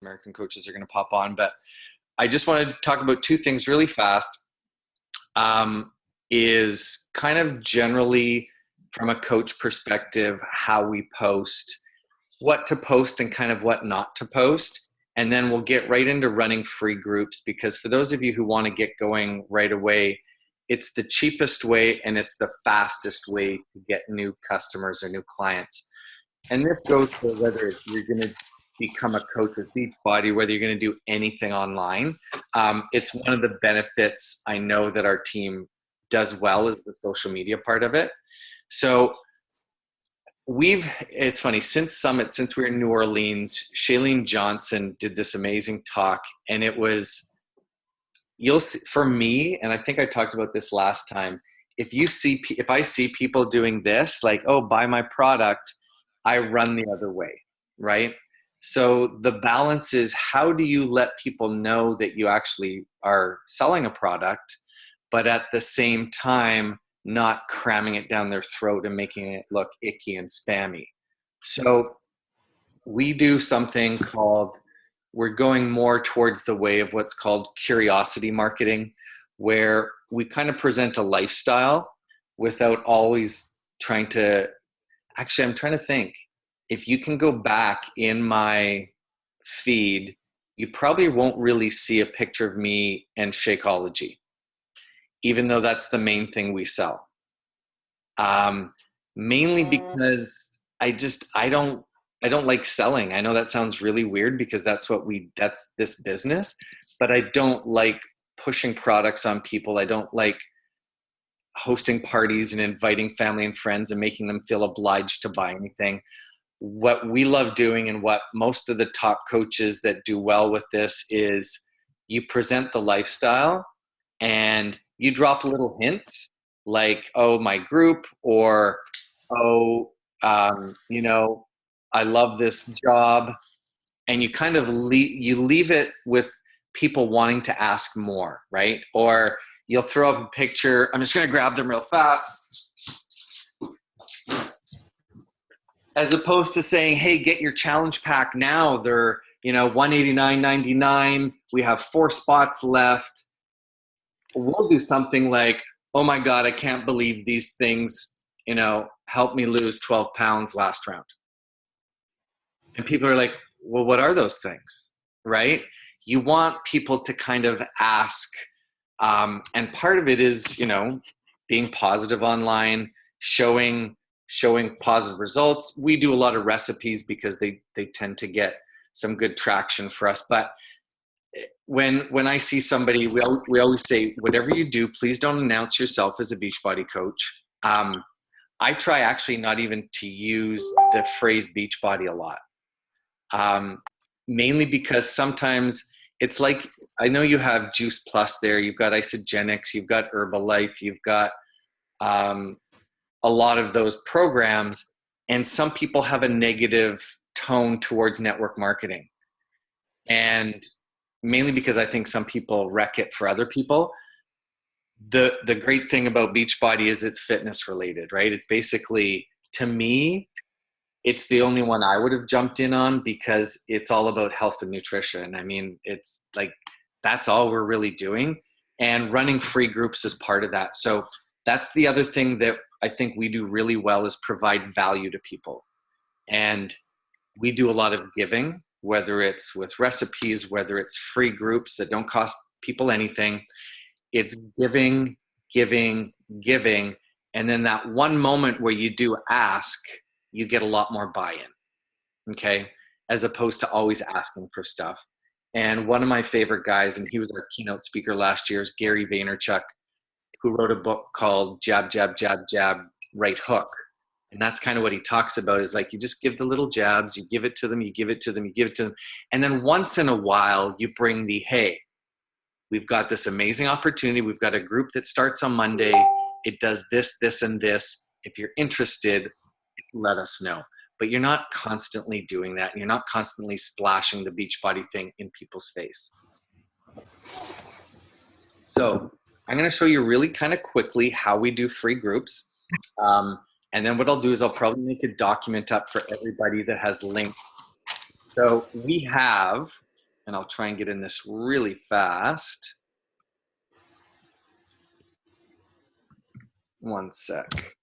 American coaches are going to pop on, but I just wanted to talk about two things really fast. Um, is kind of generally from a coach perspective, how we post, what to post and kind of what not to post. And then we'll get right into running free groups because for those of you who want to get going right away, it's the cheapest way and it's the fastest way to get new customers or new clients. And this goes for whether you're going to become a coach with Beachbody, whether you're going to do anything online. It's one of the benefits I know that our team does well is the social media part of it. So it's funny, since Summit, since we were in New Orleans, Shailene Johnson did this amazing talk, and it was, you'll see, for me, and I think I talked about this last time, if I see people doing this, like, oh, buy my product, I run the other way, right? So the balance is, how do you let people know that you actually are selling a product, but at the same time, not cramming it down their throat and making it look icky and spammy. So we do something called, we're going more towards the way of what's called curiosity marketing, where we kind of present a lifestyle without always trying to, actually, I'm trying to think. If you can go back in my feed, you probably won't really see a picture of me and Shakeology, even though that's the main thing we sell. Mainly because I don't like selling. I know that sounds really weird because that's this business, but I don't like pushing products on people. I don't like hosting parties and inviting family and friends and making them feel obliged to buy anything. What we love doing and what most of the top coaches that do well with this is you present the lifestyle and you drop little hints like, oh, my group, or, oh, I love this job. And you kind of leave it with people wanting to ask more, right? Or you'll throw up a picture. I'm just going to grab them real fast. As opposed to saying, hey, get your challenge pack now. They're, $189.99. We have 4 spots left. We'll do something like, oh my God, I can't believe these things, helped me lose 12 pounds last round. And people are like, well, what are those things, right? You want people to kind of ask. And part of it is, being positive online, showing positive results. We do a lot of recipes because they tend to get some good traction for us. But when I see somebody, we always say, whatever you do, please don't announce yourself as a Beachbody coach. I try actually not even to use the phrase Beachbody a lot. Mainly because sometimes it's like, I know you have Juice Plus there, you've got Isagenix, you've got Herbalife, you've got a lot of those programs, and some people have a negative tone towards network marketing. And mainly because I think some people wreck it for other people. The great thing about Beachbody is it's fitness related, right? It's basically, to me, it's the only one I would have jumped in on because it's all about health and nutrition. I mean, it's like, that's all we're really doing. And running free groups is part of that. So that's the other thing that I think we do really well, is provide value to people. And we do a lot of giving, whether it's with recipes, whether it's free groups that don't cost people anything. It's giving, giving, giving. And then that one moment where you do ask, you get a lot more buy-in, okay? As opposed to always asking for stuff. And one of my favorite guys, and he was our keynote speaker last year, is Gary Vaynerchuk, who wrote a book called Jab, Jab, Jab, Jab, Right Hook. And that's kind of what he talks about, is like, you just give the little jabs, you give it to them, you give it to them, you give it to them. And then once in a while, you bring the, hey, we've got this amazing opportunity. We've got a group that starts on Monday. It does this, this, and this. If you're interested, let us know. But you're not constantly doing that. And you're not constantly splashing the Beachbody thing in people's face. So I'm going to show you really kind of quickly how we do free groups. And then what I'll do is I'll probably make a document up for everybody that has links. So we have and I'll try and get in this really fast. One sec,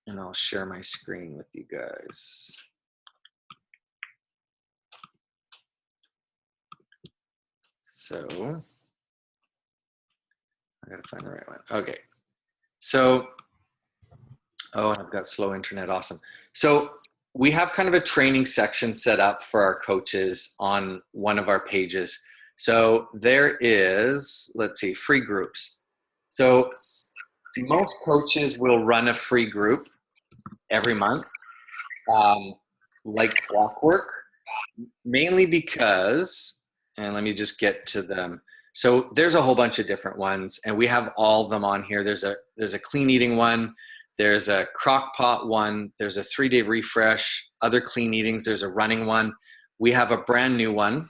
and I'll share my screen with you guys. So I gotta find the right one. Okay. So, oh, I've got slow internet. Awesome. So we have kind of a training section set up for our coaches on one of our pages. So there is, let's see, free groups. So most coaches will run a free group every month, like clockwork, mainly because, and let me just get to them. So there's a whole bunch of different ones, and we have all of them on here. There's a clean eating one, there's a crock pot one, there's a 3-day refresh, other clean eatings, there's a running one. We have a brand new one.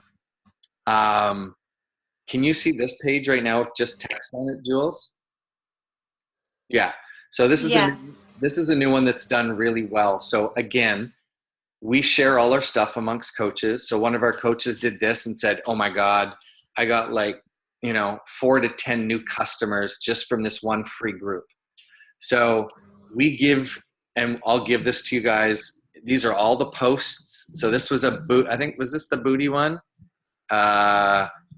Can you see this page right now with just text on it, Jules? Yeah. So this is a new one that's done really well. So again, we share all our stuff amongst coaches. So one of our coaches did this and said, "Oh my God, I got like, 4 to 10 new customers just from this one free group." So we give, and I'll give this to you guys. These are all the posts. So this was I think, was this the booty one?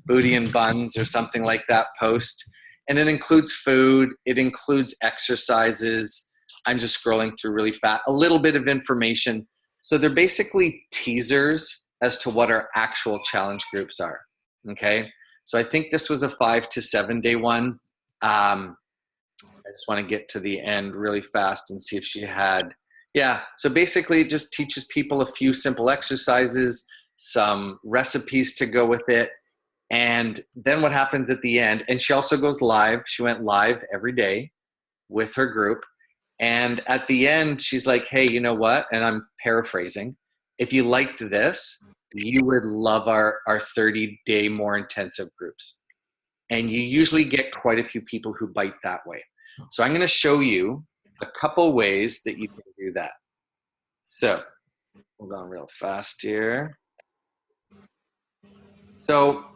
Booty and buns or something like that post. And it includes food. It includes exercises. I'm just scrolling through really fast. A little bit of information. So they're basically teasers as to what our actual challenge groups are. Okay. So I think this was a 5 to 7 day one. I just want to get to the end really fast and see if she had, yeah. So basically it just teaches people a few simple exercises, some recipes to go with it. And then what happens at the end, and she also goes live. She went live every day with her group. And at the end, she's like, "Hey, you know what?" And I'm paraphrasing. "If you liked this, you would love our 30-day more intensive groups." And you usually get quite a few people who bite that way. So I'm going to show you a couple ways that you can do that. So hold on real fast here. So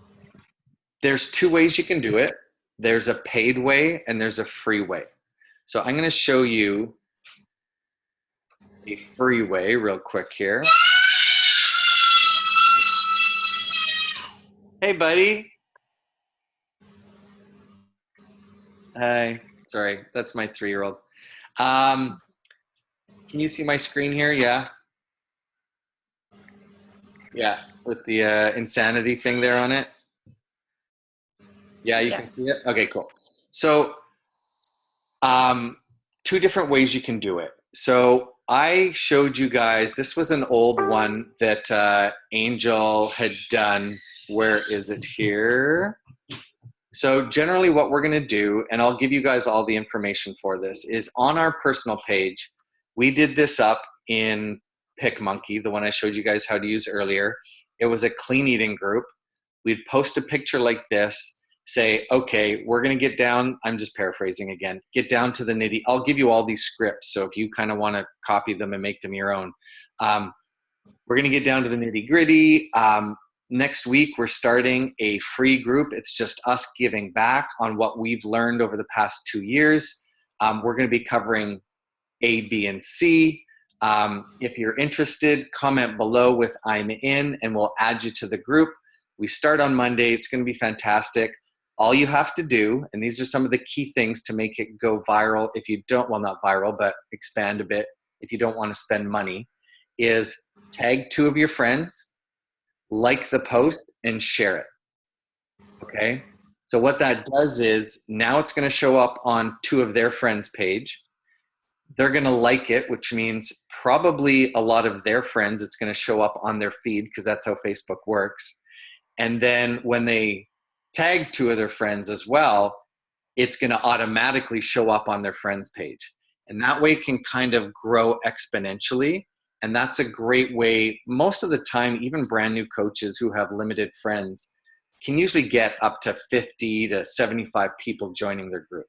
there's 2 ways you can do it. There's a paid way and there's a free way. So I'm going to show you a free way real quick here. Hey, buddy. Hi. Sorry, that's my 3-year-old. Can you see my screen here? Yeah. Yeah, with the insanity thing there on it. Yeah, you can see it? Okay, cool. So 2 different ways you can do it. So I showed you guys, this was an old one that Angel had done. Where is it here? So generally what we're going to do, and I'll give you guys all the information for this, is on our personal page, we did this up in PicMonkey, the one I showed you guys how to use earlier. It was a clean eating group. We'd post a picture like this, say, "Okay, we're going to get down," I'm just paraphrasing again, "get down to the nitty." I'll give you all these scripts, so if you kind of want to copy them and make them your own. We're going to get down to the nitty gritty. Next week, we're starting a free group. It's just us giving back on what we've learned over the past 2 years. We're going to be covering A, B, and C. If you're interested, comment below with "I'm in," and we'll add you to the group. We start on Monday. It's going to be fantastic. All you have to do, and these are some of the key things to make it go viral if you don't, well, not viral, but expand a bit if you don't want to spend money, is tag 2 of your friends, like the post, and share it. Okay? So what that does is now it's going to show up on 2 of their friends' page. They're going to like it, which means probably a lot of their friends, it's going to show up on their feed because that's how Facebook works. And then when they tag 2 of their friends as well, it's going to automatically show up on their friends page. And that way it can kind of grow exponentially. And that's a great way. Most of the time, even brand new coaches who have limited friends can usually get up to 50 to 75 people joining their group.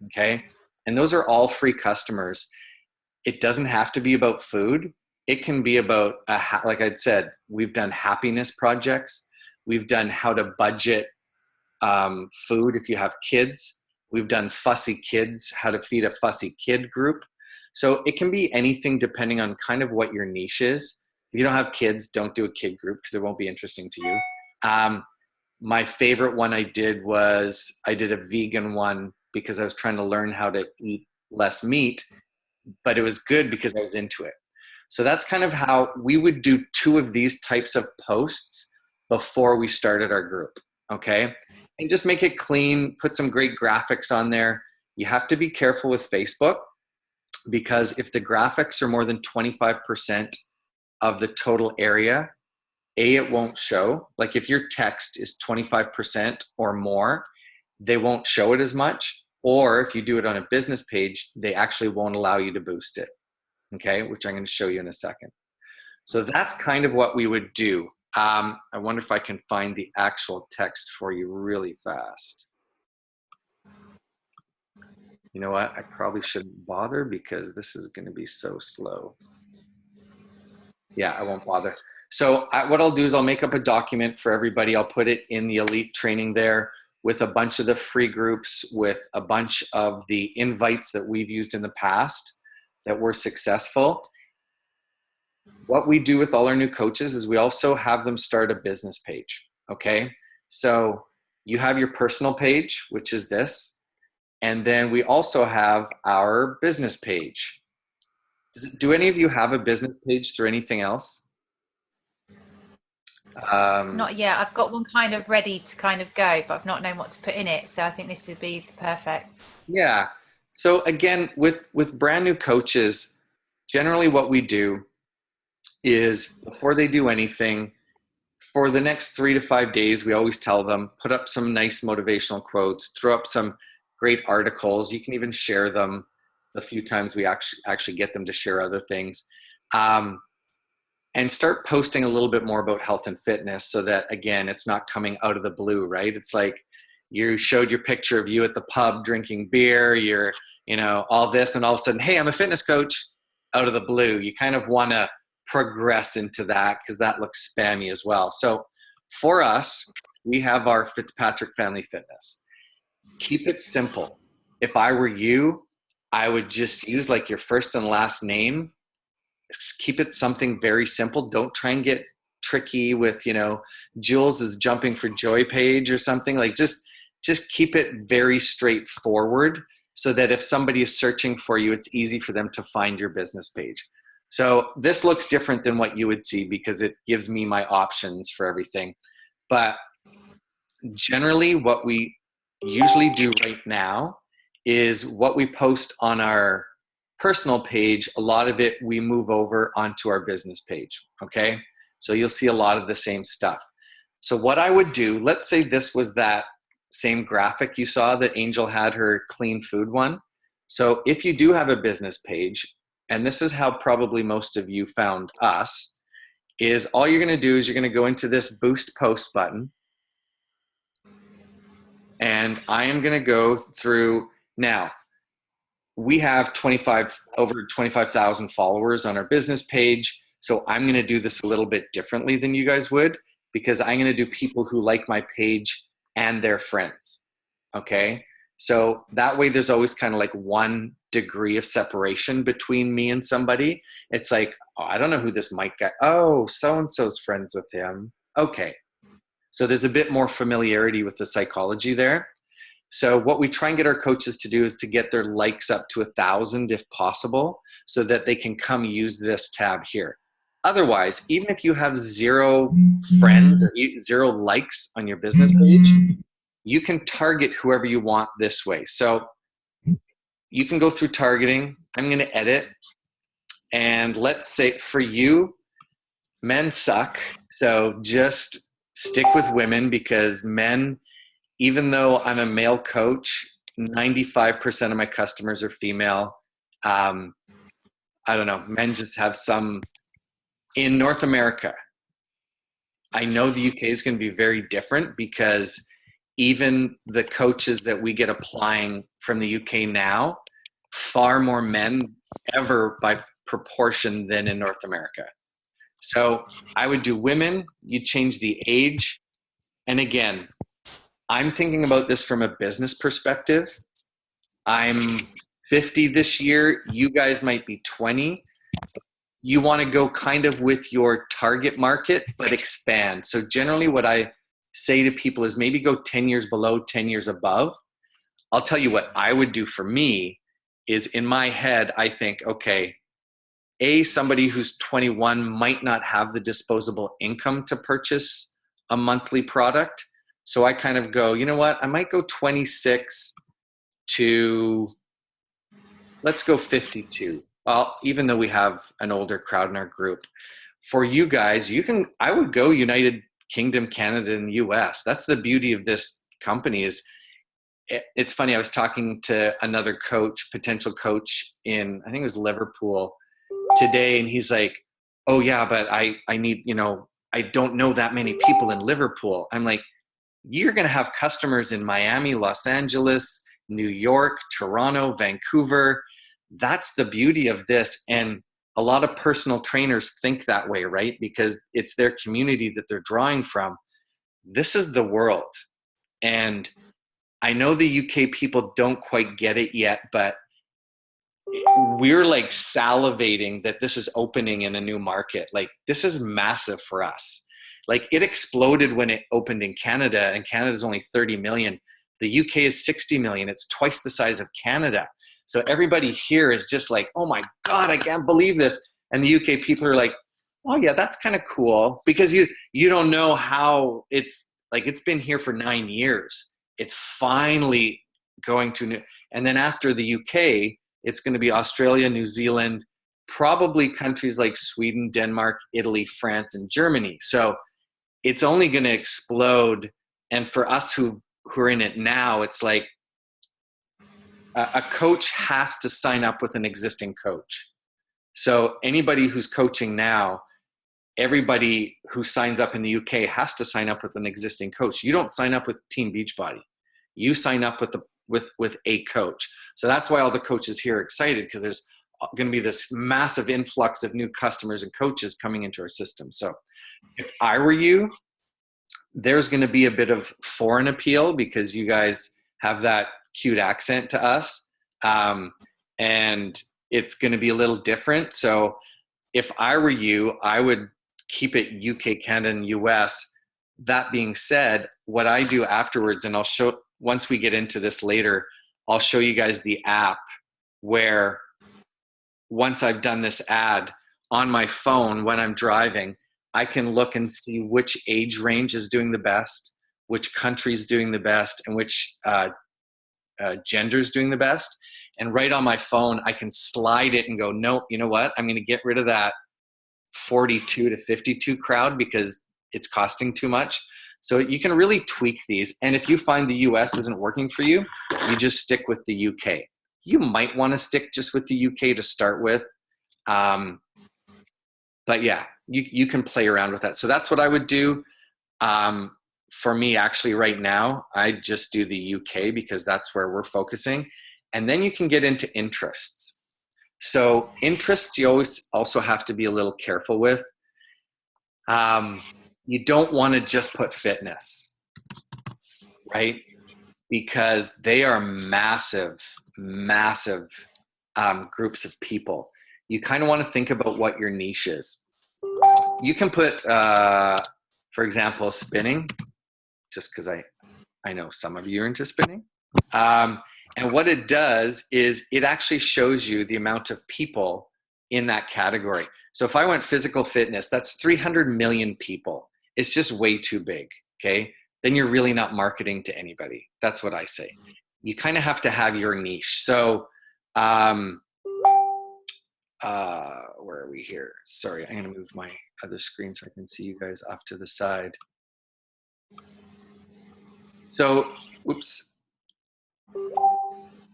Okay. And those are all free customers. It doesn't have to be about food. It can be about, like I'd said, we've done happiness projects. We've done how to budget food if you have kids. We've done fussy kids, how to feed a fussy kid group. So it can be anything depending on kind of what your niche is. If you don't have kids, don't do a kid group because it won't be interesting to you. My favorite one I did was I did a vegan one because I was trying to learn how to eat less meat, but it was good because I was into it. So that's kind of how we would do 2 of these types of posts before we started our group. Okay. And just make it clean, put some great graphics on there. You have to be careful with Facebook because if the graphics are more than 25% of the total area, it won't show. Like if your text is 25% or more, they won't show it as much. Or if you do it on a business page, they actually won't allow you to boost it. Okay, which I'm going to show you in a second. So that's kind of what we would do. I wonder if I can find the actual text for you really fast. You know what? I probably shouldn't bother because this is going to be so slow. Yeah, I won't bother. So what I'll do is I'll make up a document for everybody. I'll put it in the elite training there with a bunch of the free groups, with a bunch of the invites that we've used in the past that were successful. What we do with all our new coaches is we also have them start a business page. Okay. So you have your personal page, which is this. And then we also have our business page. Do any of you have a business page through anything else? Not yet. I've got one kind of ready to kind of go, but I've not known what to put in it. So I think this would be perfect. Yeah. So again, with brand new coaches, generally what we do is before they do anything, for the next 3 to 5 days, we always tell them, put up some nice motivational quotes, throw up some great articles. You can even share them a few times. We actually get them to share other things. And start posting a little bit more about health and fitness so that, again, it's not coming out of the blue, right? It's like you showed your picture of you at the pub drinking beer, you're, all this, and all of a sudden, hey, I'm a fitness coach, out of the blue. You kind of want to progress into that because that looks spammy as well. So for us, we have our Fitzpatrick Family Fitness. Keep it simple. If I were you, I would just use like your first and last name. Keep it something very simple. Don't try and get tricky with, Jules is jumping for joy page or something. Like just keep it very straightforward so that if somebody is searching for you, it's easy for them to find your business page. So this looks different than what you would see because it gives me my options for everything. But generally what we usually do right now is what we post on our personal page, a lot of it we move over onto our business page, okay? So you'll see a lot of the same stuff. So what I would do, let's say this was that same graphic you saw that Angel had her clean food one. So if you do have a business page, and this is how probably most of you found us, is all you're gonna do is you're gonna go into this boost post button, and I am gonna go through now. We have over 25,000 followers on our business page. So I'm going to do this a little bit differently than you guys would because I'm going to do people who like my page and their friends. Okay. So that way there's always kind of like 1 degree of separation between me and somebody. It's like, oh, I don't know who this Mike guy. Oh, so-and-so's friends with him. Okay. So there's a bit more familiarity with the psychology there. So what we try and get our coaches to do is to get their likes up to 1,000 if possible so that they can come use this tab here. Otherwise, even if you have 0 friends or 0 likes on your business page, you can target whoever you want this way. So you can go through targeting. I'm going to edit. And let's say for you, men suck. So just stick with women because men, even though I'm a male coach, 95% of my customers are female. I don't know, men just have some, in North America, I know the UK is going to be very different because even the coaches that we get applying from the UK now, far more men ever by proportion than in North America. So I would do women, you change the age, And again, I'm thinking about this from a business perspective. I'm 50 this year. You guys might be 20. You want to go kind of with your target market, but expand. So generally what I say to people is maybe go 10 years below, 10 years above. I'll tell you what I would do for me is in my head, I think, okay, somebody who's 21 might not have the disposable income to purchase a monthly product. So I kind of go, you know what, I might go 26 to, let's go 52. Well, even though we have an older crowd in our group, for you guys, I would go United Kingdom, Canada, and US. That's the beauty of this company is, it's funny, I was talking to another coach, potential coach in, I think it was Liverpool today, and he's like, oh yeah, but I need, I don't know that many people in Liverpool. I'm like, you're going to have customers in Miami, Los Angeles, New York, Toronto, Vancouver. That's the beauty of this. And a lot of personal trainers think that way, right? Because it's their community that they're drawing from. This is the world. And I know the UK people don't quite get it yet, but we're like salivating that this is opening in a new market. Like, this is massive for us. Like, it exploded when it opened in Canada, and Canada's only 30 million. The UK is 60 million. It's twice the size of Canada. So everybody here is just like, oh my God, I can't believe this. And the UK people are like, oh yeah, that's kind of cool, because you don't know how it's like, it's been here for 9 years. It's finally going to new, and then after the UK, it's going to be Australia, New Zealand, probably countries like Sweden, Denmark, Italy, France, and Germany. So it's only going to explode. And for us who are in it now, it's like a coach has to sign up with an existing coach. So anybody who's coaching now, everybody who signs up in the UK has to sign up with an existing coach. You don't sign up with Team Beachbody. You sign up with a coach. So that's why all the coaches here are excited, because there's going to be this massive influx of new customers and coaches coming into our system. So if I were you, there's going to be a bit of foreign appeal because you guys have that cute accent to us. And it's going to be a little different. So if I were you, I would keep it UK, Canada, and US. That being said, what I do afterwards, and I'll show, once we get into this later, I'll show you guys the app where once I've done this ad on my phone when I'm driving, I can look and see which age range is doing the best, which country is doing the best, and which gender is doing the best. And right on my phone, I can slide it and go, no, you know what? I'm going to get rid of that 42 to 52 crowd because it's costing too much. So you can really tweak these. And if you find the US isn't working for you, you just stick with the UK. You might want to stick just with the UK to start with. But yeah, you can play around with that. So that's what I would do. For me, actually, right now, I just do the UK because that's where we're focusing. And then you can get into interests. So interests, you always also have to be a little careful with. You don't want to just put fitness, right? Because they are massive, massive groups of people. You kind of want to think about what your niche is. You can put, for example, spinning, just because I know some of you are into spinning. And what it does is it actually shows you the amount of people in that category. So if I went physical fitness, that's 300 million people. It's just way too big, okay? Then you're really not marketing to anybody. That's what I say. You kind of have to have your niche. So where are we here? Sorry, I'm going to move my other screen so I can see you guys off to the side. So, oops. I'm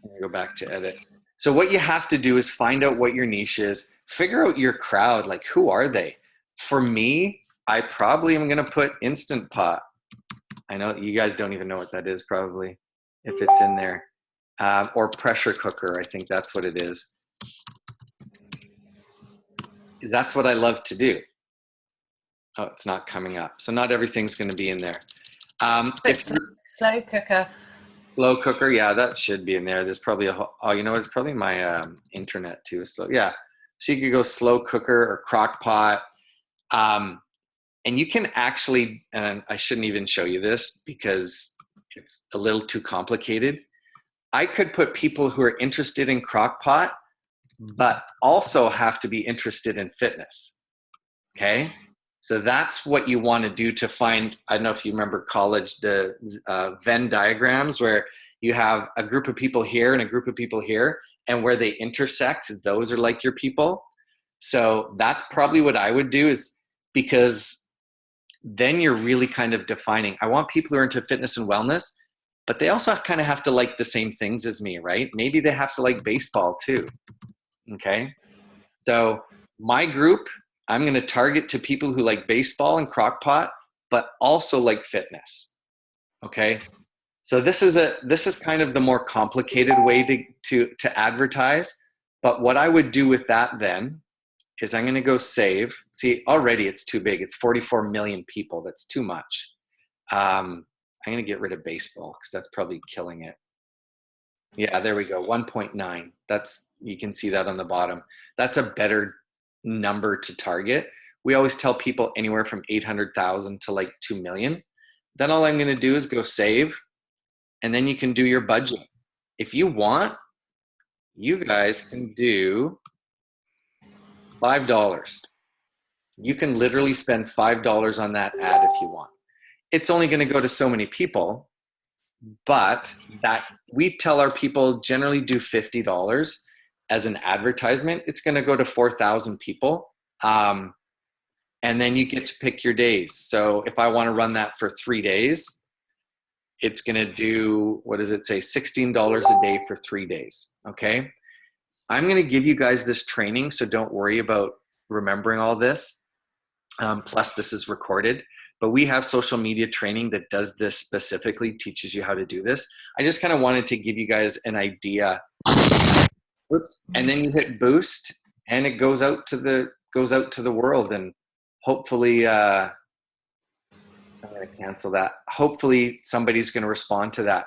going to go back to edit. So what you have to do is find out what your niche is. Figure out your crowd. Like, who are they? For me, I probably am going to put Instant Pot. I know you guys don't even know what that is probably, if it's in there. Or pressure cooker. I think that's what it is. Because that's what I love to do. Oh, it's not coming up. So not everything's going to be in there. But If slow cooker. slow cooker, yeah, that should be in there. There's probably oh, you know what? It's probably my internet too. Slow, yeah. So you could go slow cooker or crock pot. Um, and you can actually, and I shouldn't even show you this because it's a little too complicated. I could put people who are interested in crock pot, but also have to be interested in fitness. Okay. So that's what you want to do to find, I don't know if you remember college, the Venn diagrams where you have a group of people here and a group of people here, and where they intersect, those are like your people. So that's probably what I would do, is because then you're really kind of defining, I want people who are into fitness and wellness, but they also kind of have to like the same things as me, right? Maybe they have to like baseball too. Okay. So my group, I'm going to target to people who like baseball and crock pot, but also like fitness. Okay. So this is kind of the more complicated way to advertise. But what I would do with that then is I'm going to go save. See, already it's too big. It's 44 million people. That's too much. I'm going to get rid of baseball because that's probably killing it. Yeah, there we go. 1.9. That's, you can see that on the bottom. That's a better number to target. We always tell people anywhere from 800,000 to like 2 million. Then all I'm going to do is go save, and then you can do your budget. If you want, you guys can do $5. You can literally spend $5 on that ad if you want. It's only going to go to so many people, but that we tell our people generally do $50 as an advertisement. It's going to go to 4,000 people. And then you get to pick your days. So if I want to run that for 3 days, it's going to do, what does it say? $16 a day for 3 days. Okay. I'm going to give you guys this training, so don't worry about remembering all this. Plus this is recorded, but we have social media training that does this specifically, teaches you how to do this. I just kind of wanted to give you guys an idea. Oops. And then you hit boost and it goes out to the world, and hopefully, I'm going to cancel that. Hopefully somebody's going to respond to that.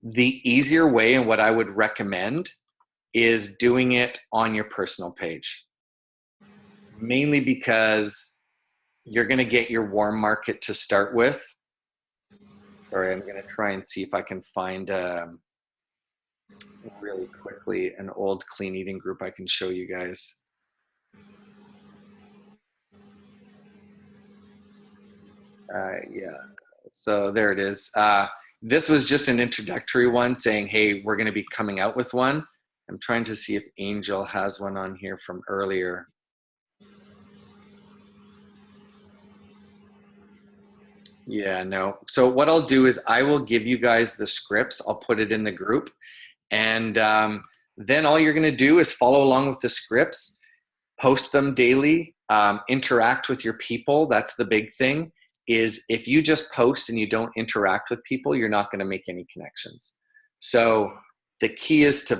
The easier way, and what I would recommend, is doing it on your personal page. Mainly because you're going to get your warm market to start with. Sorry, I'm going to try and see if I can find really quickly an old clean eating group I can show you guys. Yeah, so there it is. This was just an introductory one saying, hey, we're going to be coming out with one. I'm trying to see if Angel has one on here from earlier. Yeah, no. So what I'll do is I will give you guys the scripts. I'll put it in the group. And then all you're going to do is follow along with the scripts, post them daily, interact with your people. That's the big thing, is if you just post and you don't interact with people, you're not going to make any connections. So the key is to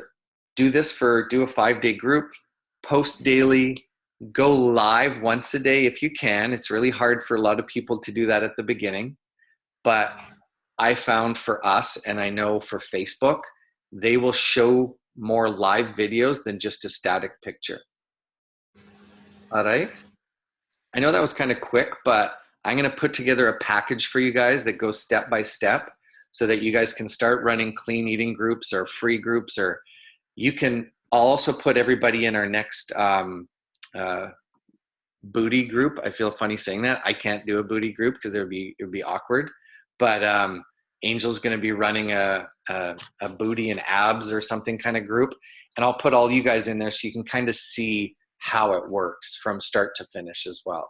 do a 5-day group, post daily, go live once a day if you can. It's really hard for a lot of people to do that at the beginning, but I found for us, and I know for Facebook, they will show more live videos than just a static picture. All right. I know that was kind of quick, but I'm going to put together a package for you guys that goes step by step so that you guys can start running clean eating groups or free groups, or you can also put everybody in our next booty group. I feel funny saying that. I can't do a booty group because it would be awkward, but Angel's going to be running a booty and abs or something kind of group, and I'll put all you guys in there so you can kind of see how it works from start to finish as well.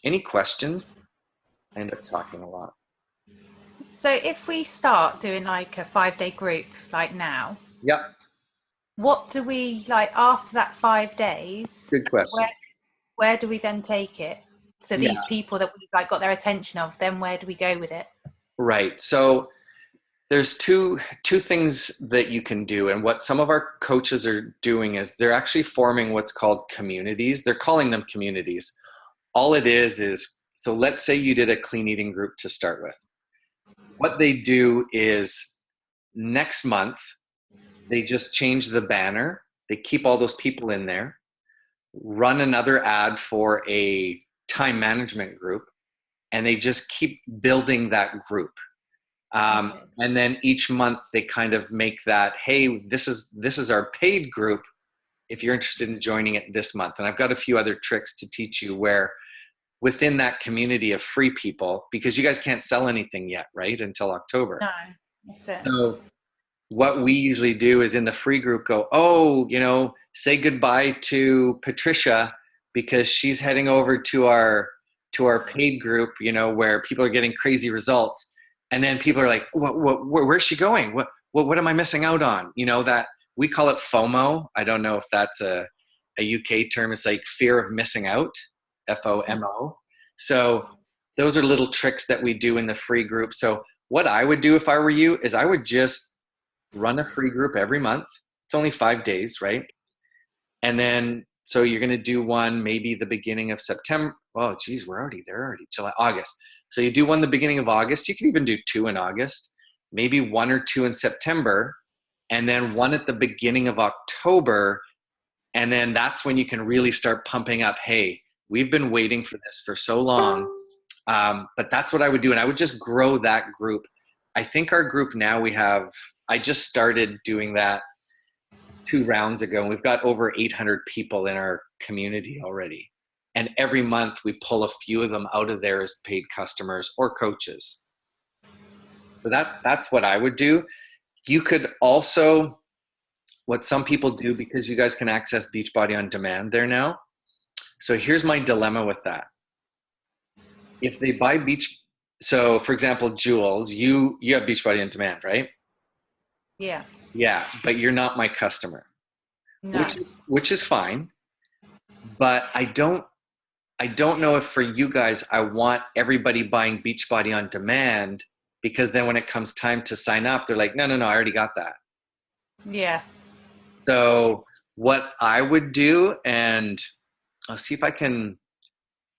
Any questions? I end up talking a lot. So if we start doing like a 5-day group like now, Yep. what do we like after that 5 days? Good question. Where do we then take it? So these people that we've like got their attention of, then where do we go with it? Right. So there's two things that you can do, and what some of our coaches are doing is they're actually forming what's called communities. They're calling them communities. All it is, so let's say you did a clean eating group to start with. what they do is next month, they just change the banner. They keep all those people in there, run another ad for a time management group, and they just keep building that group. Okay. And then each month they kind of make that, hey, this is our paid group if you're interested in joining it this month. And I've got a few other tricks to teach you where within that community of free people, because you guys can't sell anything yet, right? Until October. No, that's it. So what we usually do is in the free group go, oh, say goodbye to Patricia because she's heading over to our paid group, where people are getting crazy results. And then people are like, where's she going? What am I missing out on? That we call it FOMO. I don't know if that's a UK term. It's like fear of missing out, FOMO. So those are little tricks that we do in the free group. So what I would do if I were you is I would just run a free group every month. It's only 5 days, right? And then, so you're going to do one maybe the beginning of September. Oh, geez, we're already there already. July, August. So you do one the beginning of August. You can even do 2 in August, maybe 1 or 2 in September, and then 1 at the beginning of October. And then that's when you can really start pumping up, hey, we've been waiting for this for so long. But that's what I would do. And I would just grow that group. I think our group now I just started doing that 2 rounds ago, and we've got over 800 people in our community already. And every month we pull a few of them out of there as paid customers or coaches. So that's what I would do. You could also, what some people do, because you guys can access Beachbody on demand there now. So here's my dilemma with that. If they buy so for example, Jules, you have Beachbody on demand, right? Yeah. Yeah, but you're not my customer, No. which is fine. But I don't know if for you guys, I want everybody buying Beachbody on demand, because then when it comes time to sign up, they're like, no, I already got that. Yeah. So what I would do, and I'll see if I can,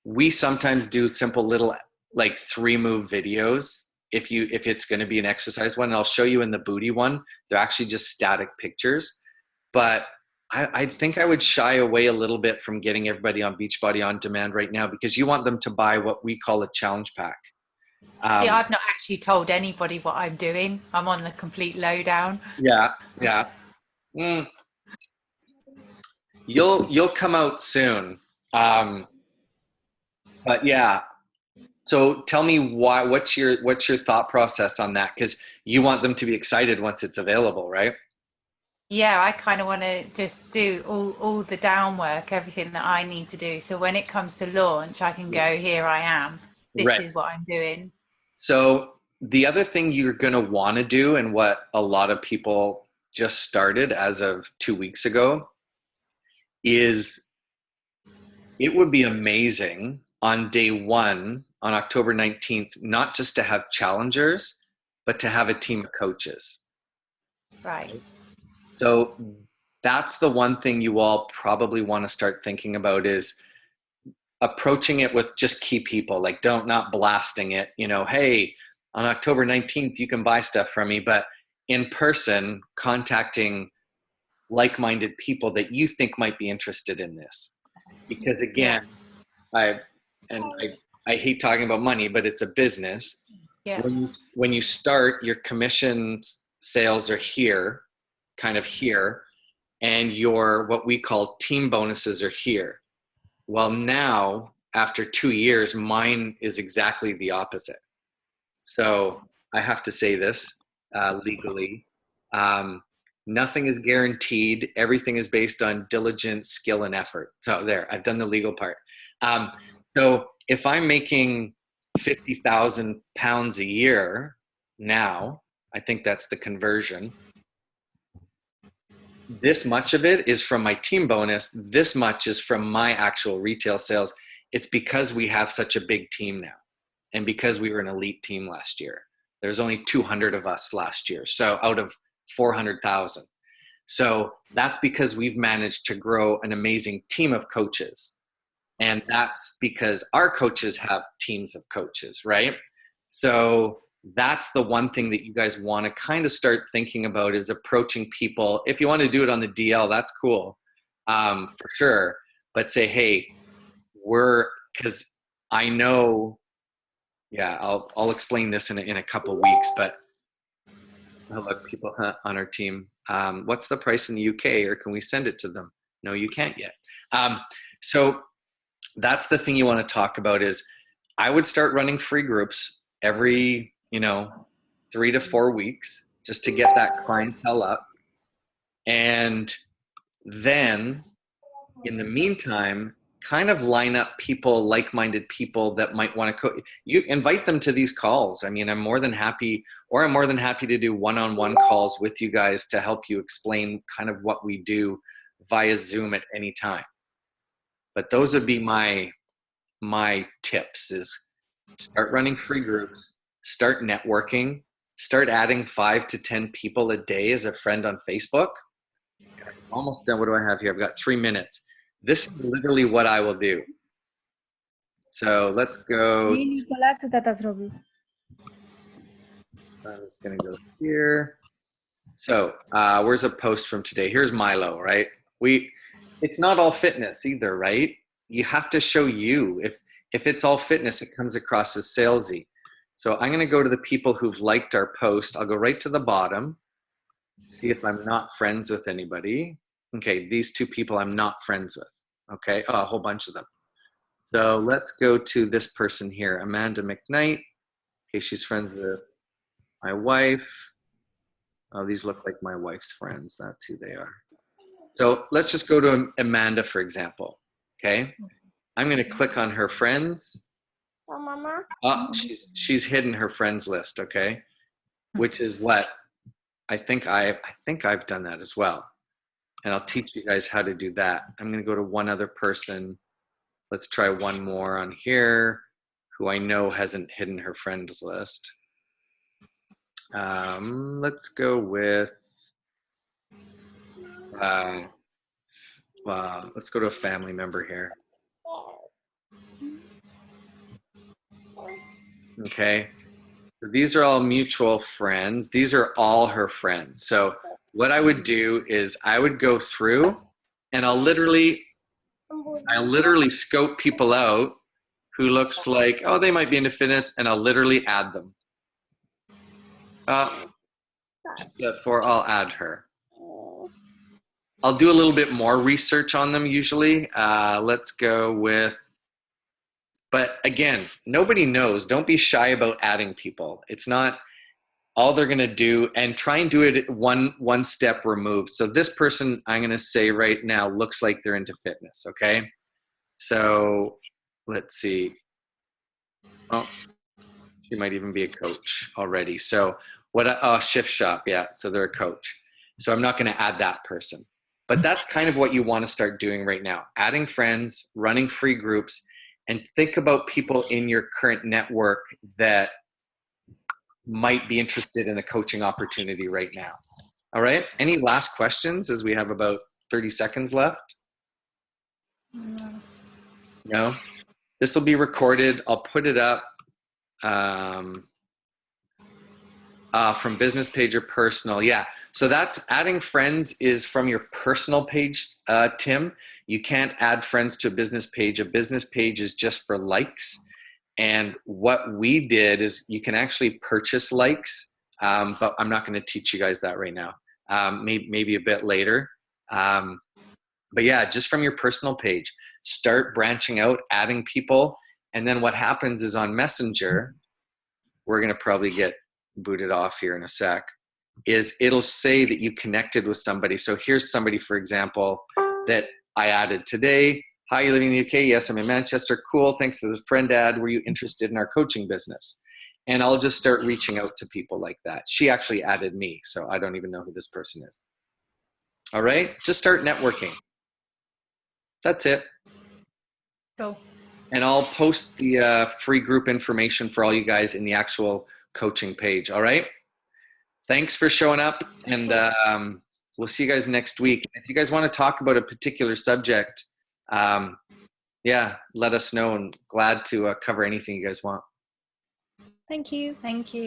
we sometimes do simple little like 3-move videos. If it's going to be an exercise one, I'll show you in the booty one. They're actually just static pictures. But I think I would shy away a little bit from getting everybody on Beachbody on demand right now, because you want them to buy what we call a challenge pack. See, I've not actually told anybody what I'm doing. I'm on the complete lowdown. Yeah. You'll come out soon. But yeah. So tell me what's your thought process on that? Because you want them to be excited once it's available, right? Yeah, I kind of want to just do all the down work, everything that I need to do. So when it comes to launch, I can go, here I am. This is what I'm doing. So the other thing you're going to want to do, and what a lot of people just started as of 2 weeks ago, is it would be amazing on day 1, on October 19th, not just to have challengers, but to have a team of coaches. Right. So that's the one thing you all probably want to start thinking about, is approaching it with just key people, like not blasting it, hey, on October 19th, you can buy stuff from me, but in person, contacting like-minded people that you think might be interested in this. Because again, I hate talking about money, but it's a business. Yeah. When you start, your commission sales are here, kind of here, and your what we call team bonuses are here. Well, now after 2 years, mine is exactly the opposite. So I have to say this legally. Nothing is guaranteed. Everything is based on diligence, skill, and effort. So there, I've done the legal part. So if I'm making 50,000 pounds a year now, I think that's the conversion. This much of it is from my team bonus. This much is from my actual retail sales. It's because we have such a big team now, and because we were an elite team last year. There's only 200 of us last year, so out of 400,000. So that's because we've managed to grow an amazing team of coaches. And that's because our coaches have teams of coaches, right? So that's the one thing that you guys want to kind of start thinking about, is approaching people. If you want to do it on the DL, that's cool, for sure. But say, hey, because I know, yeah, I'll explain this in a couple of weeks, but look, people on our team, what's the price in the UK, or can we send it to them? No, you can't yet. So that's the thing you want to talk about, is I would start running free groups every, 3 to 4 weeks, just to get that clientele up. And then in the meantime, kind of line up people, like-minded people that might want to you invite them to these calls. I mean, I'm more than happy to do one-on-one calls with you guys to help you explain kind of what we do via Zoom at any time. But those would be my tips: is start running free groups, start networking, start adding 5 to 10 people a day as a friend on Facebook. I'm almost done. What do I have here? I've got 3 minutes. This is literally what I will do. So let's go. I'm just going to go here. So where's a post from today? Here's Milo, right? It's not all fitness either, right? You have to show you. If it's all fitness, it comes across as salesy. So I'm going to go to the people who've liked our post. I'll go right to the bottom, see if I'm not friends with anybody. Okay, these 2 people I'm not friends with. Okay, a whole bunch of them. So let's go to this person here, Amanda McKnight. Okay, she's friends with my wife. Oh, these look like my wife's friends. That's who they are. So let's just go to Amanda, for example. Okay, I'm going to click on her friends. Oh, Mama. Oh, she's hidden her friends list. Okay, which is what I think I've done that as well. And I'll teach you guys how to do that. I'm going to go to one other person. Let's try one more on here who I know hasn't hidden her friends list. Let's go with, let's go to a family member here. Okay. So these are all mutual friends. These are all her friends. So what I would do is I would go through and I literally scope people out who looks like, oh, they might be into fitness, and I'll literally add them. Therefore, I'll add her. I'll do a little bit more research on them usually. Let's go with, but again, nobody knows. Don't be shy about adding people. It's not all they're going to do, and try and do it one step removed. So this person, I'm going to say right now, looks like they're into fitness. Okay. So let's see. Oh, she might even be a coach already. So Shift Shop. Yeah. So they're a coach. So I'm not going to add that person, but that's kind of what you want to start doing right now. Adding friends, running free groups, and think about people in your current network that might be interested in a coaching opportunity right now. All right. Any last questions, as we have about 30 seconds left? No? This will be recorded. I'll put it up from business page or personal. Yeah. So that's adding friends is from your personal page, Tim. You can't add friends to a business page. A business page is just for likes. And what we did is you can actually purchase likes, but I'm not going to teach you guys that right now. Maybe a bit later. But yeah, just from your personal page, start branching out, adding people. And then what happens is on Messenger, we're going to probably get booted off here in a sec, is it'll say that you connected with somebody. So here's somebody, for example, that I added today. Hi, you living in the UK? Yes, I'm in Manchester. Cool. Thanks for the friend ad. Were you interested in our coaching business? And I'll just start reaching out to people like that. She actually added me, so I don't even know who this person is. All right. Just start networking. That's it. Cool. And I'll post the free group information for all you guys in the actual coaching page. All right. Thanks for showing up. And we'll see you guys next week. If you guys want to talk about a particular subject, yeah, let us know, and glad to cover anything you guys want. Thank you. Thank you.